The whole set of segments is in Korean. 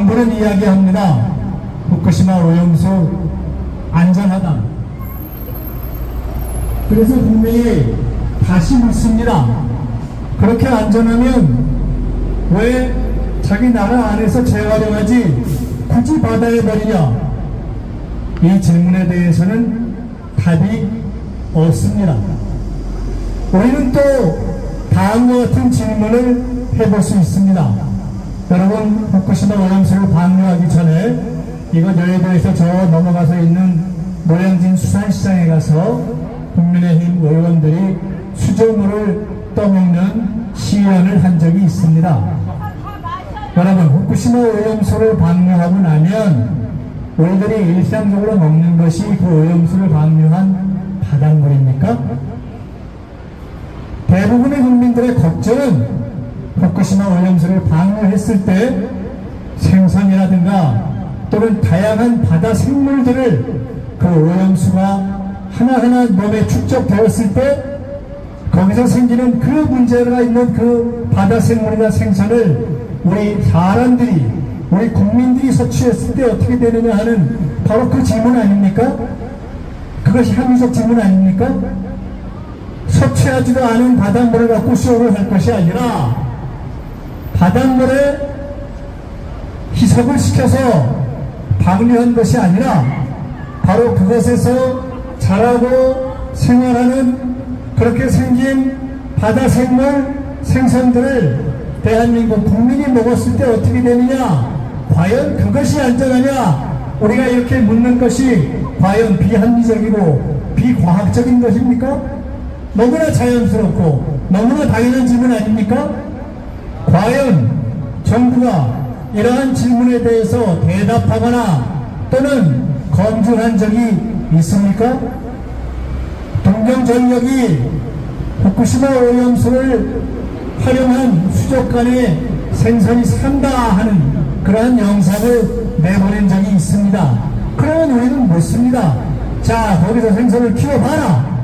정부는 이야기합니다. 후쿠시마 오염수 안전하다. 그래서 분명히 다시 묻습니다. 그렇게 안전하면 왜 자기 나라 안에서 재활용하지 굳이 바다에 버리냐? 이 질문에 대해서는 답이 없습니다. 우리는 또 다음과 같은 질문을 해볼 수 있습니다. 여러분, 후쿠시마 오염수를 방류하기 전에 이곳 여의도에서 저 넘어가서 있는 노량진 수산시장에 가서 국민의힘 의원들이 수조물을 떠먹는 시연을 한 적이 있습니다. 여러분, 후쿠시마 오염수를 방류하고 나면 우리들이 일상적으로 먹는 것이 그 오염수를 방류한 바닷물입니까? 대부분의 국민들의 걱정은 후쿠시마 오염수를 방류했을 때 생선이라든가 또는 다양한 바다 생물들을 그 오염수가 하나하나 몸에 축적되었을 때 거기서 생기는 그 문제가 있는 그 바다 생물이나 생선을 우리 사람들이, 우리 국민들이 섭취했을 때 어떻게 되느냐 하는 바로 그 질문 아닙니까? 그것이 합리적 질문 아닙니까? 섭취하지도 않은 바닷물을 갖고 수업을 할 것이 아니라 바닷물에 희석을 시켜서 방류한 것이 아니라 바로 그것에서 자라고 생활하는 그렇게 생긴 바다 생물, 생선들을 대한민국 국민이 먹었을 때 어떻게 되느냐? 과연 그것이 안전하냐? 우리가 이렇게 묻는 것이 과연 비합리적이고 비과학적인 것입니까? 너무나 자연스럽고 너무나 당연한 질문 아닙니까? 과연 정부가 이러한 질문에 대해서 대답하거나 또는 검증한 적이 있습니까? 동경전력이 후쿠시마 오염수를 활용한 수족관에 생선이 산다 하는 그러한 영상을 내보낸 적이 있습니다. 그러면 우리는 묻습니다. 자, 거기서 생선을 키워봐라.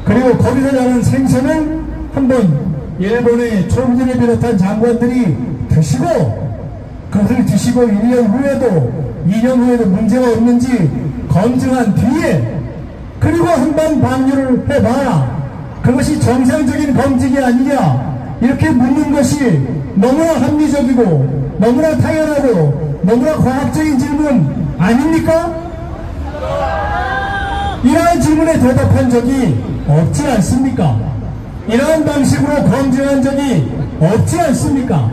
그리고 거기서 나는 생선을 한번 일본의 초부진을 비롯한 장관들이 드시고 그것을 드시고 1년 후에도 2년 후에도 문제가 없는지 검증한 뒤에 그리고 한번 방류를 해봐라. 그것이 정상적인 검증이 아니냐. 이렇게 묻는 것이 너무나 합리적이고 너무나 당연하고 너무나 과학적인 질문 아닙니까? 이러한 질문에 대답한 적이 없지 않습니까? 이러한 방식으로 검증한 적이 없지 않습니까?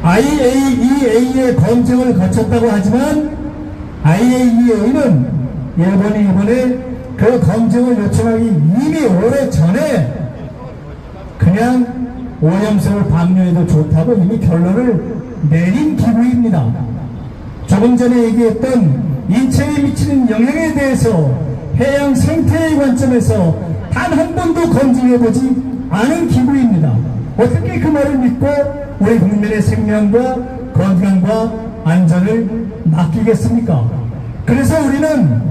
IAEA의 검증을 거쳤다고 하지만 IAEA는 일본이 이번에 그 검증을 요청하기 이미 오래 전에 그냥 오염수를 방류해도 좋다고 이미 결론을 내린 기구입니다. 조금 전에 얘기했던 인체에 미치는 영향에 대해서 해양 생태의 관점에서 단 한 번도 검증해보지 않은 기구입니다. 어떻게 그 말을 믿고 우리 국민의 생명과 건강과 안전을 맡기겠습니까? 그래서 우리는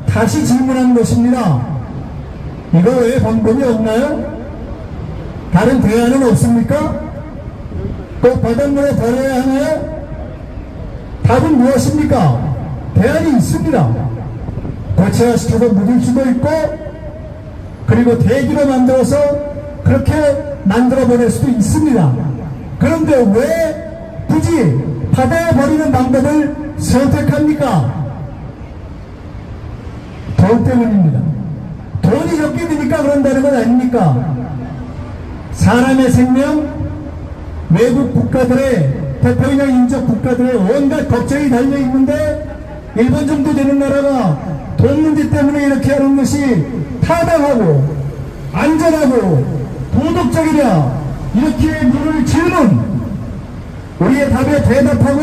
다시 질문한 것입니다. 이거 왜 방법이 없나요? 다른 대안은 없습니까? 꼭 바닷물에 버려야 하나요? 답은 무엇입니까? 대안이 있습니다. 고체화시켜서 묻을 수도 있고 그리고 대기로 만들어서 그렇게 만들어 버릴 수도 있습니다. 그런데 왜 굳이 바다에 버리는 방법을 선택합니까? 돈 때문입니다. 돈이 적게 드니까 그런다는 건 아닙니까? 사람의 생명, 외국 국가들의 대표이나 인접 국가들의 온갖 걱정이 달려있는데 일본 정도 되는 나라가 돈 문제 때문에 이렇게 하는 것이 타당하고 안전하고 도덕적이냐 이렇게 물을 질문 우리의 답에 대답하고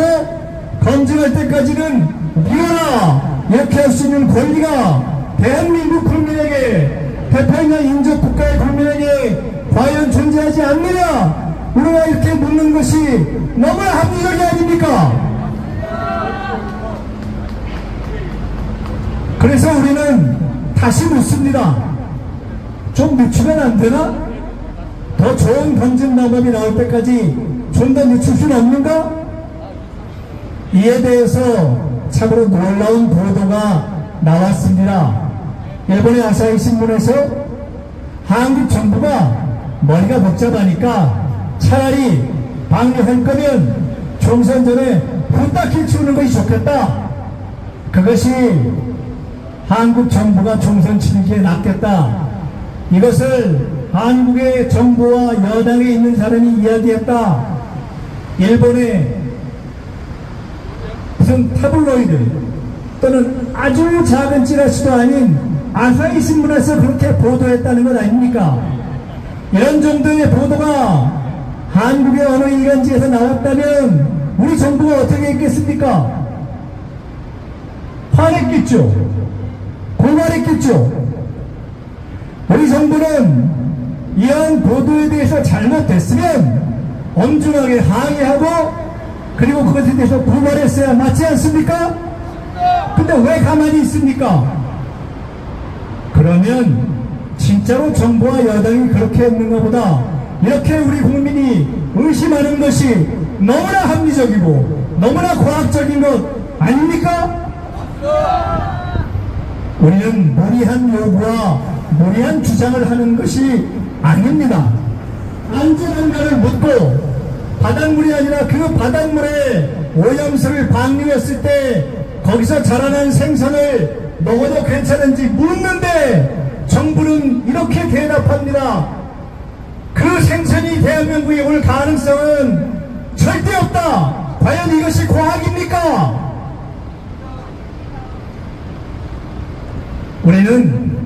검증할 때까지는 미워라 이렇게 할 수 있는 권리가 대한민국 국민에게 대표이나 인접 국가의 국민에게 과연 존재하지 않느냐 우리가 이렇게 묻는 것이 너무나 합리적이 아닙니까? 그래서 우리는 다시 묻습니다. 좀 늦추면 안 되나? 더 좋은 검증 방법이 나올 때까지 좀 더 늦출 수는 없는가? 이에 대해서 참으로 놀라운 보도가 나왔습니다. 일본의 아사히 신문에서 한국 정부가 머리가 복잡하니까 차라리 방류할 거면 총선 전에 후딱히 치우는 것이 좋겠다. 그것이 한국 정부가 총선 치르기에 낫겠다. 이것을 한국의 정부와 여당에 있는 사람이 이야기했다. 일본의 무슨 타블로이드 또는 아주 작은 찌라시도 아닌 아사히 신문에서 그렇게 보도했다는 것 아닙니까? 이런 정도의 보도가 한국의 어느 일간지에서 나왔다면 우리 정부가 어떻게 했겠습니까? 화냈겠죠. 고발했겠죠. 우리 정부는 이러한 보도에 대해서 잘못됐으면 엄중하게 항의하고 그리고 그것에 대해서 고발했어야 맞지 않습니까? 근데 왜 가만히 있습니까? 그러면 진짜로 정부와 여당이 그렇게 했는가 보다 이렇게 우리 국민이 의심하는 것이 너무나 합리적이고 너무나 과학적인 것 아닙니까? 우리는 무리한 요구와 무리한 주장을 하는 것이 아닙니다. 안전한가를 묻고 바닷물이 아니라 그 바닷물에 오염수를 방류했을 때 거기서 자라난 생선을 먹어도 괜찮은지 묻는데 정부는 이렇게 대답합니다. 그 생선이 대한민국에 올 가능성은 절대 없다. 과연 이것이 과학입니까? 우리는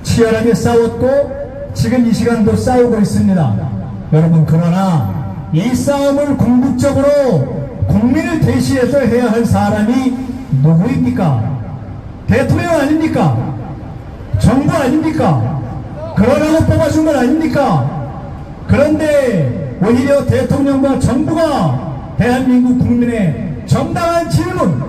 치열하게 싸웠고 지금 이 시간도 싸우고 있습니다. 여러분, 그러나 이 싸움을 궁극적으로 국민을 대신해서 해야 할 사람이 누구입니까? 대통령 아닙니까? 정부 아닙니까? 그러라고 뽑아준 건 아닙니까? 그런데 오히려 대통령과 정부가 대한민국 국민의 정당한 질문,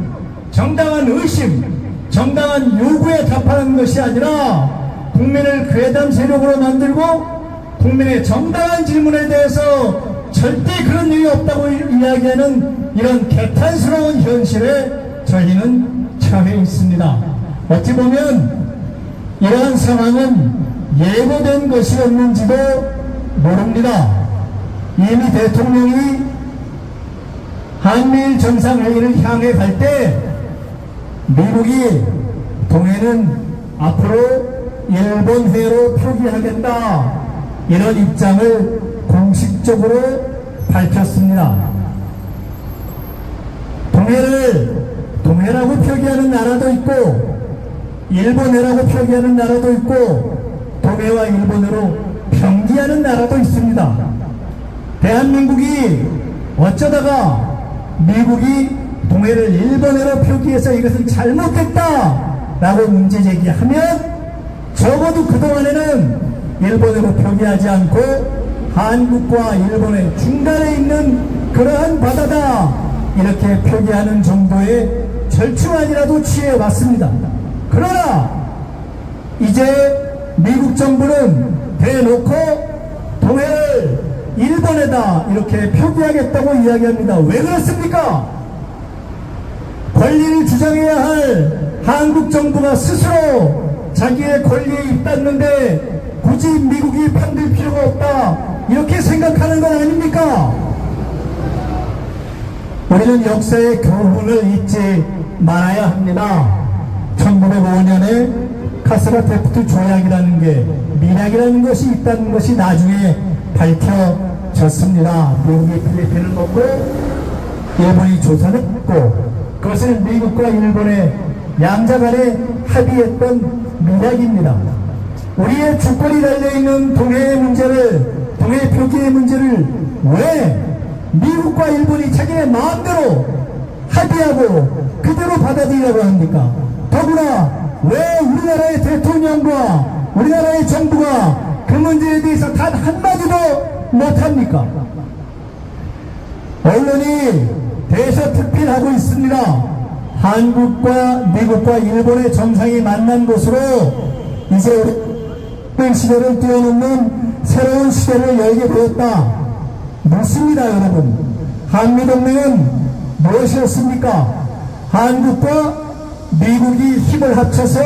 정당한 의심, 정당한 요구에 답하는 것이 아니라 국민을 괴담 세력으로 만들고 국민의 정당한 질문에 대해서 절대 그런 일이 없다고 이야기하는 이런 개탄스러운 현실에 저희는 처해 있습니다. 어찌 보면 이러한 상황은 예고된 것이었는지도 모릅니다. 이미 대통령이 한미일 정상회의를 향해 갈 때 미국이 동해는 앞으로 일본해로 표기하겠다 이런 입장을 공식적으로 밝혔습니다. 동해를 동해라고 표기하는 나라도 있고 일본해라고 표기하는 나라도 있고 동해와 일본어로 평기하는 나라도 있습니다. 대한민국이 어쩌다가 미국이 동해를 일본어로 표기해서 이것은 잘못됐다 라고 문제제기하면 적어도 그동안에는 일본어로 표기하지 않고 한국과 일본의 중간에 있는 그러한 바다다 이렇게 표기하는 정도의 절충안이라도 취해왔습니다. 그러나 이제 미국 정부는 대놓고 동해를 일본에다 이렇게 표기하겠다고 이야기합니다. 왜 그렇습니까? 권리를 주장해야 할 한국 정부가 스스로 자기의 권리에 입닫는데 굳이 미국이 편들 필요가 없다 이렇게 생각하는 건 아닙니까? 우리는 역사의 교훈을 잊지 말아야 합니다. 1905년에 카스라테프트 조약이라는 게 미락이라는 것이 있다는 것이 나중에 밝혀졌습니다. 미국이 필리핀을 먹고 일본이 조선을 먹고 그것을 미국과 일본의 양자 간에 합의했던 미락입니다. 우리의 주권이 달려있는 동해의 문제를, 동해 표기의 문제를 왜 미국과 일본이 자기네 마음대로 합의하고 그대로 받아들이라고 합니까? 더구나 왜 우리나라의 대통령과 우리나라의 정부가 그 문제에 대해서 단 한마디도 못합니까? 언론이 대서특필하고 있습니다. 한국과 미국과 일본의 정상이 만난 곳으로 이제 우리 시대를 뛰어넘는 새로운 시대를 열게 되었다. 맞습니다, 여러분. 한미동맹은 무엇이었습니까? 한국과 미국이 힘을 합쳐서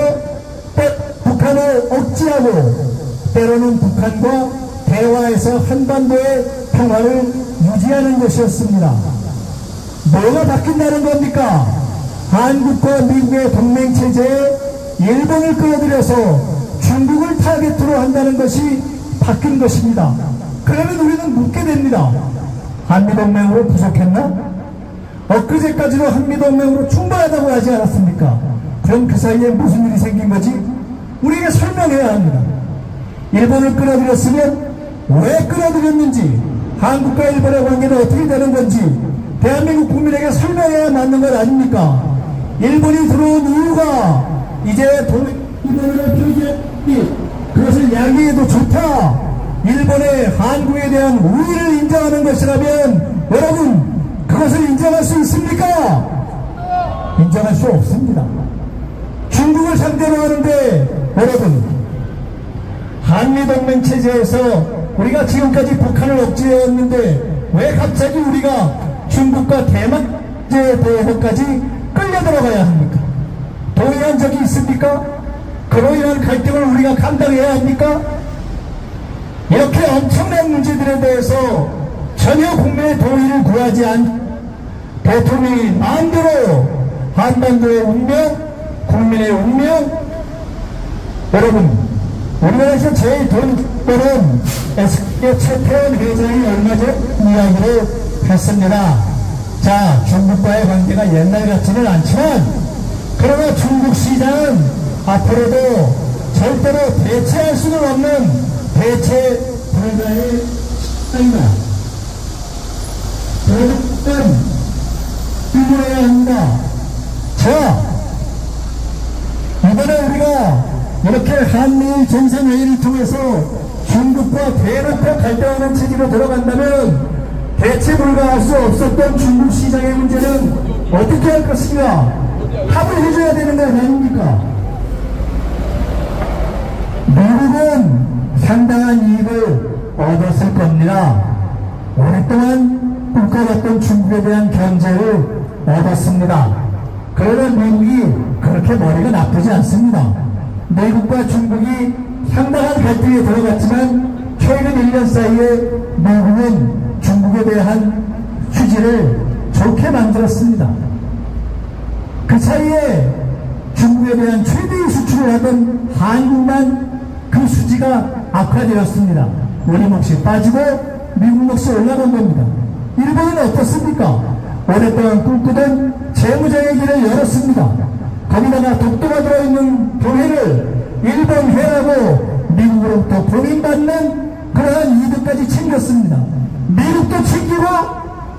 북한을 억제하고 때로는 북한과 대화해서 한반도의 평화를 유지하는 것이었습니다. 뭐가 바뀐다는 겁니까? 한국과 미국의 동맹체제에 일본을 끌어들여서 중국을 타겟으로 한다는 것이 바뀐 것입니다. 그러면 우리는 묻게 됩니다. 한미동맹으로 부족했나? 엊그제까지도 한미동맹으로 충분하다고 하지 않았습니까? 그럼 그 사이에 무슨 일이 생긴 거지? 우리에게 설명해야 합니다. 일본을 끌어들였으면 왜 끌어들였는지, 한국과 일본의 관계는 어떻게 되는 건지 대한민국 국민에게 설명해야 맞는 것 아닙니까? 일본이 들어온 이유가 이제 일본을 표기했니, 그것을 양해해도 좋다, 일본의 한국에 대한 우위를 인정하는 것이라면 여러분, 그것을 인정할 수 있습니까? 인정할 수 없습니다. 중국을 상대로 하는데 여러분, 한미동맹 체제에서 우리가 지금까지 북한을 억제해왔는데 왜 갑자기 우리가 중국과 대만제에 대해서까지 끌려 들어가야 합니까? 동의한 적이 있습니까? 그로 인한 갈등을 우리가 감당해야 합니까? 이렇게 엄청난 문제들에 대해서 전혀 국민의 동의를 구하지 않은 대통령이 마음대로 한반도의 운명, 국민의 운명, 여러분, 우리나라에서 제일 돈 버는 SK 최태원 회장이 얼마 전 이야기를 했습니다. 자, 중국과의 관계가 옛날 같지는 않지만, 그러나 중국 시장은 앞으로도 절대로 대체할 수는 없는 대체 불가의 시장이다. 그러니까 유보해야 합니다. 자, 이번에 우리가 이렇게 한미일 정상회의를 통해서 중국과 대놓고 갈등하는 체제로 들어간다면 대체 불가할 수 없었던 중국 시장의 문제는 어떻게 할 것인가? 합을 해줘야 되는 거 아닙니까? 미국은 상당한 이익을 얻었을 겁니다. 오랫동안 꿈꿔왔던 중국에 대한 경제를 얻었습니다. 그러나 미국이 그렇게 머리가 나쁘지 않습니다. 미국과 중국이 상당한 갈등에 들어갔지만 최근 1년 사이에 미국은 중국에 대한 휴지를 좋게 만들었습니다. 그 사이에 중국에 대한 최대의 수출을 하던 한국만 그 수지가 악화되었습니다. 우리 몫이 빠지고 미국 몫이 올라간 겁니다. 일본은 어떻습니까? 오랫동안 꿈꾸던 재무장의 길을 열었습니다. 거기다가 독도가 들어있는 동해를 일본 해라고 미국으로부터 공인받는 그러한 이득까지 챙겼습니다. 미국도 챙기고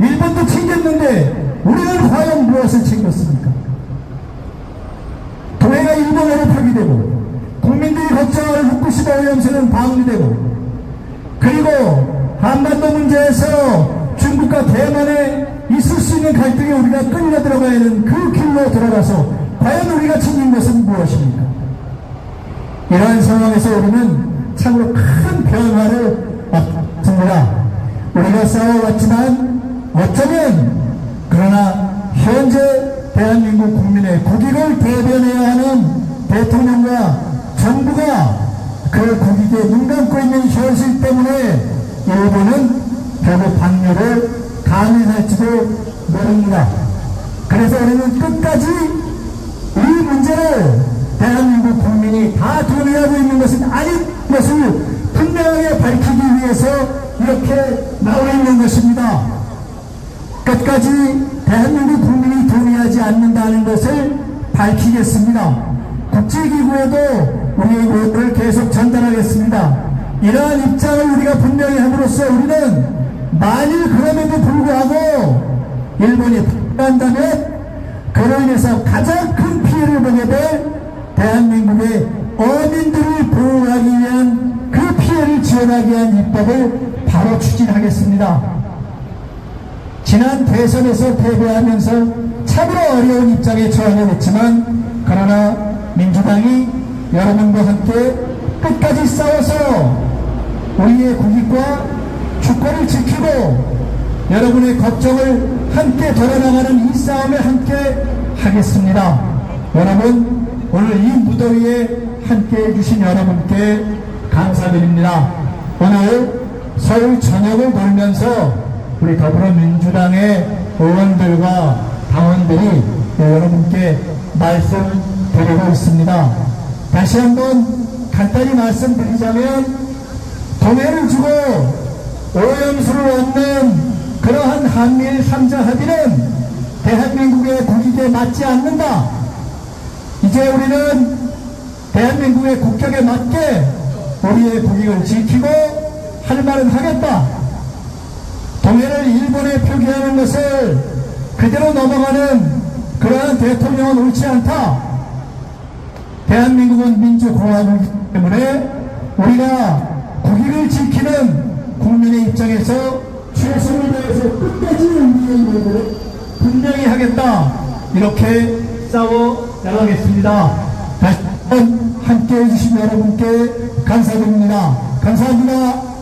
일본도 챙겼는데 우리는 과연 무엇을 챙겼습니까? 동해가 일본해로 표기되고 국민들이 걱정하는 후쿠시마 오염수는 방류되고, 그리고 한반도 문제에서 중국과 대만에 있을 수 있는 갈등에 우리가 끌려 들어가야 하는 그 길로 들어가서 과연 우리가 챙긴 것은 무엇입니까? 이러한 상황에서 우리는 참으로 큰 변화를 얻습니다. 우리가 싸워왔지만 어쩌면 그러나 현재 대한민국 국민의 국익을 대변해야 하는 대통령과 정부가 그 국익에 눈 감고 있는 현실 때문에 일본은 결국 방류를 감행할지도 모릅니다. 그래서 우리는 끝까지 이 문제를 대한민국 국민이 다 동의하고 있는 것은 아닌 것을 분명하게 밝히기 위해서 이렇게 나와 있는 것입니다. 끝까지 대한민국 국민이 동의하지 않는다는 것을 밝히겠습니다. 국제기구에도 우리의 의견을 계속 전달하겠습니다. 이러한 입장을 우리가 분명히 함으로써 우리는 만일 그럼에도 불구하고 일본이 반대한다면 그로 인해서 가장 큰 피해를 보게 될 대한민국의 어민들을 보호하기 위한 그 피해를 지원하기 위한 입법을 바로 추진하겠습니다. 지난 대선에서 패배하면서 참으로 어려운 입장에 처하게 됐지만, 그러나 민주당이 여러분과 함께 끝까지 싸워서 우리의 국익과 주권을 지키고 여러분의 걱정을 함께 돌아나가는 이 싸움에 함께 하겠습니다. 여러분, 오늘 이 무더위에 함께 해주신 여러분께 감사드립니다. 오늘 서울 전역을 돌면서 우리 더불어민주당의 의원들과 당원들이 여러분께 말씀드리고 있습니다. 다시 한번 간단히 말씀드리자면, 동해를 주고 오염수를 얻는 그러한 한미일 3자 합의는 대한민국의 국익에 맞지 않는다. 이제 우리는 대한민국의 국격에 맞게 우리의 국익을 지키고 할 말은 하겠다. 동해를 일본에 표기하는 것을 그대로 넘어가는 그러한 대통령은 옳지 않다. 대한민국은 민주공화국이기 때문에 우리가 국익을 지키는 국민의 입장에서 최선을 다해서 끝까지 우리의 일을 분명히 하겠다. 이렇게 싸워 나가겠습니다. 다시 한번 함께 해주신 여러분께 감사드립니다. 감사합니다.